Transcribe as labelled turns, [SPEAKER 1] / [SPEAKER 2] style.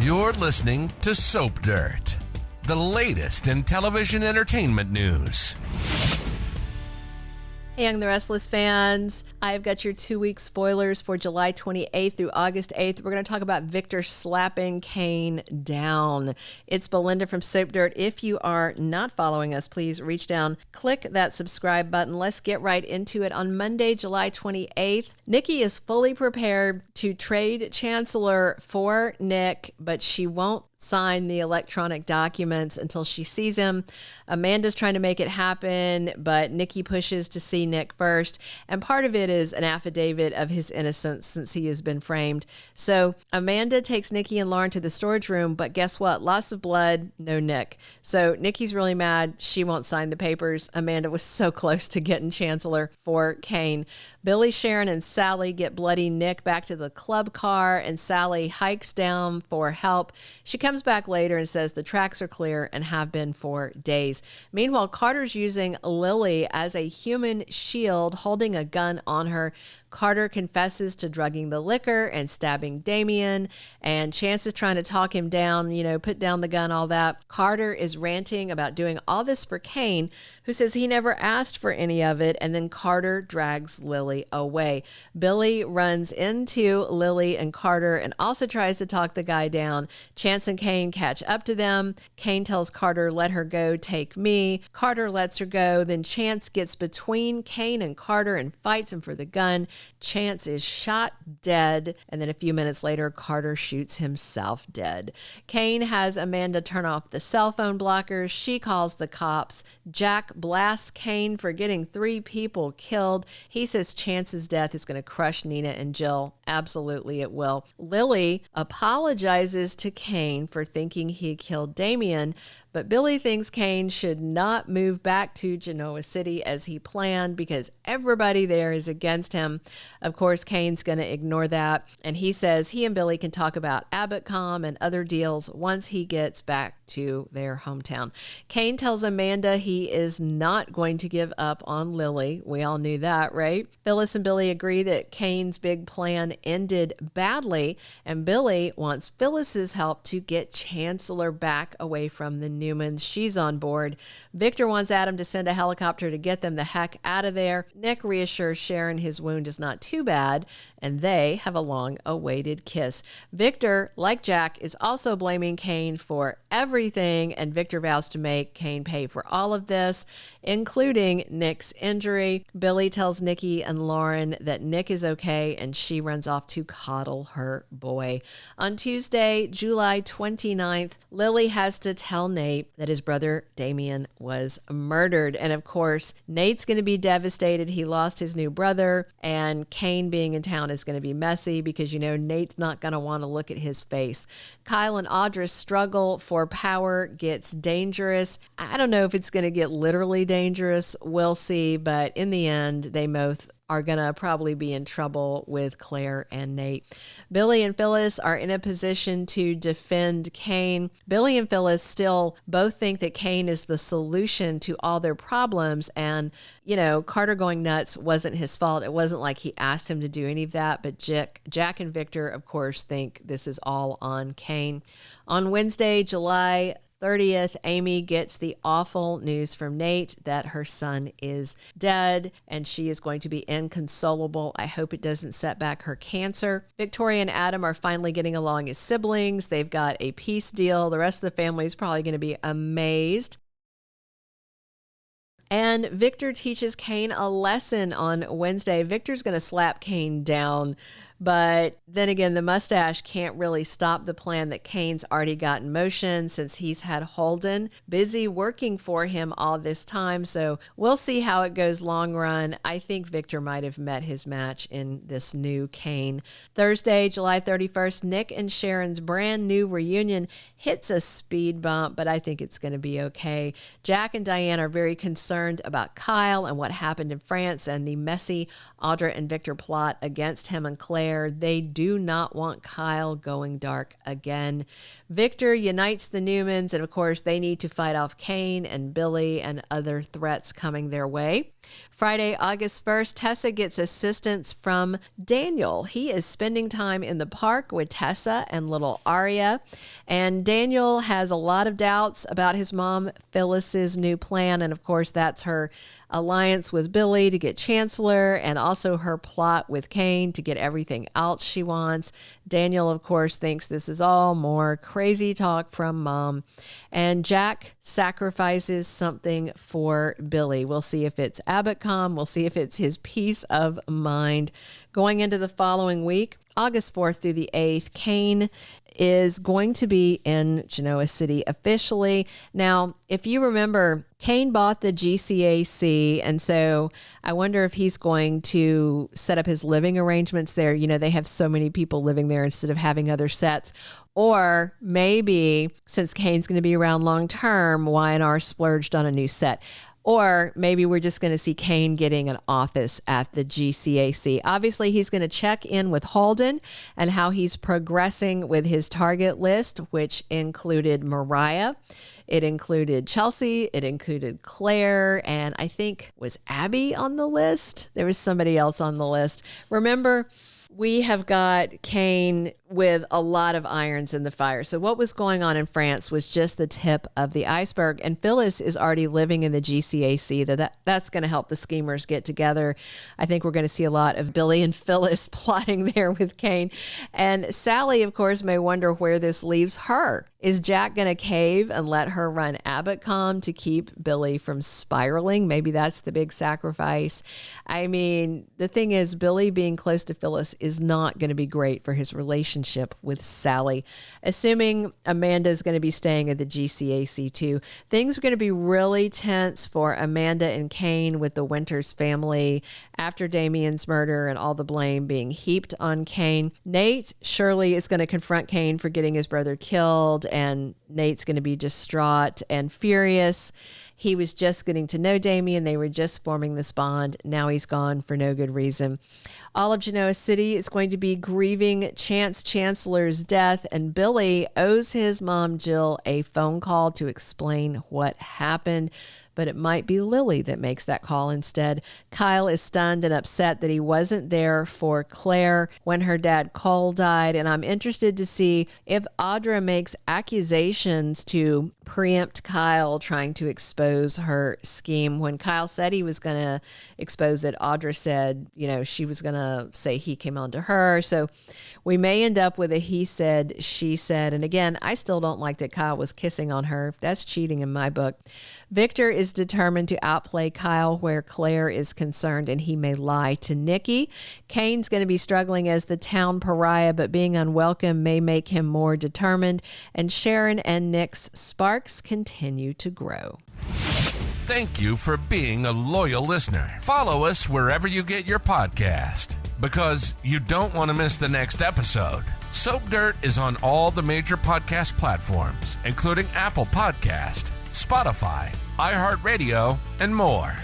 [SPEAKER 1] You're listening to Soap Dirt, the latest in television entertainment news.
[SPEAKER 2] Hey, Young the Restless fans, I've got your 2-week spoilers for July 28th through August 8th. We're going to talk about Victor slapping Cane down. It's Belinda from Soap Dirt. If you are not following us, please reach down, click that subscribe button. Let's get right into it. On Monday, July 28th, Nikki is fully prepared to trade Chancellor for Nick, but she won't sign the electronic documents until she sees him. Amanda's trying to make it happen, but Nikki pushes to see Nick first. And part of it is an affidavit of his innocence since he has been framed. So Amanda takes Nikki and Lauren to the storage room, but guess what? Lots of blood, no Nick. So Nikki's really mad. She won't sign the papers. Amanda was so close to getting Chancellor for Cane. Billy, Sharon, and Sally get bloody Nick back to the club car, and Sally hikes down for help. She comes back later and says the tracks are clear and have been for days. Meanwhile, Carter's using Lily as a human shield, holding a gun on her. Carter confesses to drugging the liquor and stabbing Damian, and Chance is trying to talk him down, put down the gun, all that. Carter is ranting about doing all this for Cane, who says he never asked for any of it, and then Carter drags Lily away. Billy runs into Lily and Carter and also tries to talk the guy down. Chance and Cane catch up to them. Cane tells Carter, "Let her go, take me." Carter lets her go. Then Chance gets between Cane and Carter and fights him for the gun. Chance is shot dead, and then a few minutes later, Carter shoots himself dead. Cane has Amanda turn off the cell phone blockers. She calls the cops. Jack blasts Cane for getting 3 people killed. He says Chance's death is going to crush Nina and Jill. Absolutely it will. Lily apologizes to Cane for thinking he killed Damian, but Billy thinks Cane should not move back to Genoa City as he planned because everybody there is against him. Of course, Cane's going to ignore that, and he says he and Billy can talk about Abbottcom and other deals once he gets back to their hometown. Cane tells Amanda he is not going to give up on Lily. We all knew that, right? Phyllis and Billy agree that Cane's big plan ended badly, and Billy wants Phyllis's help to get Chancellor back away from the Newmans. She's on board. Victor wants Adam to send a helicopter to get them the heck out of there. Nick reassures Sharon his wound is not too bad, and they have a long-awaited kiss. Victor, like Jack, is also blaming Cane for everything, and Victor vows to make Cane pay for all of this, including Nick's injury. Billy tells Nikki and Lauren that Nick is okay, and she runs off to coddle her boy. On Tuesday, July 29th, Lily has to tell Nate that his brother Damian was murdered, and of course, Nate's going to be devastated. He lost his new brother, and Cane being in town is going to be messy because, Nate's not going to want to look at his face. Kyle and Audra's struggle for power gets dangerous. I don't know if it's going to get literally dangerous. We'll see. But in the end, they both are going to probably be in trouble with Claire and Nate. Billy and Phyllis are in a position to defend Cane. Billy and Phyllis still both think that Cane is the solution to all their problems. And, Carter going nuts wasn't his fault. It wasn't like he asked him to do any of that. But Jack and Victor, of course, think this is all on Cane. On Wednesday, July 30th, Amy gets the awful news from Nate that her son is dead and she is going to be inconsolable. I hope it doesn't set back her cancer. Victoria and Adam are finally getting along as siblings. They've got a peace deal. The rest of the family is probably going to be amazed. And Victor teaches Cane a lesson on Wednesday. Victor's going to slap Cane down. But then again, the mustache can't really stop the plan that Cane's already got in motion since he's had Holden busy working for him all this time. So we'll see how it goes long run. I think Victor might have met his match in this new Cane. Thursday, July 31st, Nick and Sharon's brand new reunion hits a speed bump, but I think it's going to be okay. Jack and Diane are very concerned about Kyle and what happened in France and the messy Audra and Victor plot against him and Claire. Claire. They do not want Kyle going dark again. Victor unites the Newmans, and of course, they need to fight off Cane and Billy and other threats coming their way. Friday, August 1st, Tessa gets assistance from Daniel. He is spending time in the park with Tessa and little Aria. And Daniel has a lot of doubts about his mom, Phyllis's new plan. And of course, that's her alliance with Billy to get Chancellor, and also her plot with Cane to get everything else she wants. Daniel, of course, thinks this is all more crazy talk from Mom. And Jack sacrifices something for Billy. We'll see if it's Abbott-com. We'll see if it's his peace of mind. Going into the following week, August 4th through the 8th, Cane is going to be in Genoa City officially. Now, if you remember, Cane bought the GCAC, and so I wonder if he's going to set up his living arrangements there. You know, they have so many people living there instead of having other sets. Or maybe, since Cane's going to be around long term, Y&R splurged on a new set. Or maybe we're just going to see Cane getting an office at the GCAC. Obviously, he's going to check in with Halden and how he's progressing with his target list, which included Mariah. It included Chelsea. It included Claire. And I think, was Abby on the list? There was somebody else on the list. Remember, we have got Cane with a lot of irons in the fire. So what was going on in France was just the tip of the iceberg. And Phyllis is already living in the GCAC. That's going to help the schemers get together. I think we're going to see a lot of Billy and Phyllis plotting there with Cane. And Sally, of course, may wonder where this leaves her. Is Jack going to cave and let her run Abbott-com to keep Billy from spiraling? Maybe that's the big sacrifice. I mean, the thing is, Billy being close to Phyllis is not going to be great for his relationship with Sally. Assuming Amanda is going to be staying at the GCAC too, things are going to be really tense for Amanda and Cane with the Winters family after Damian's murder and all the blame being heaped on Cane. Nate surely is going to confront Cane for getting his brother killed, and Nate's going to be distraught and furious. He was just getting to know Damian. They were just forming this bond. Now he's gone for no good reason. All of Genoa City is going to be grieving Chance Chancellor's death, and Billy owes his mom, Jill, a phone call to explain what happened. But it might be Lily that makes that call instead. Kyle is stunned and upset that he wasn't there for Claire when her dad Cole died. And I'm interested to see if Audra makes accusations to preempt Kyle trying to expose her scheme. When Kyle said he was going to expose it, Audra said, you know, she was going to say he came on to her. So we may end up with a he said, she said. And again, I still don't like that Kyle was kissing on her. That's cheating in my book. Victor is determined to outplay Kyle where Claire is concerned, and he may lie to Nikki. Cane's going to be struggling as the town pariah, but being unwelcome may make him more determined. And Sharon and Nick's sparks continue to grow.
[SPEAKER 1] Thank you for being a loyal listener. Follow us wherever you get your podcast, because you don't want to miss the next episode. Soap Dirt is on all the major podcast platforms, including Apple Podcast, Spotify, iHeartRadio, and more.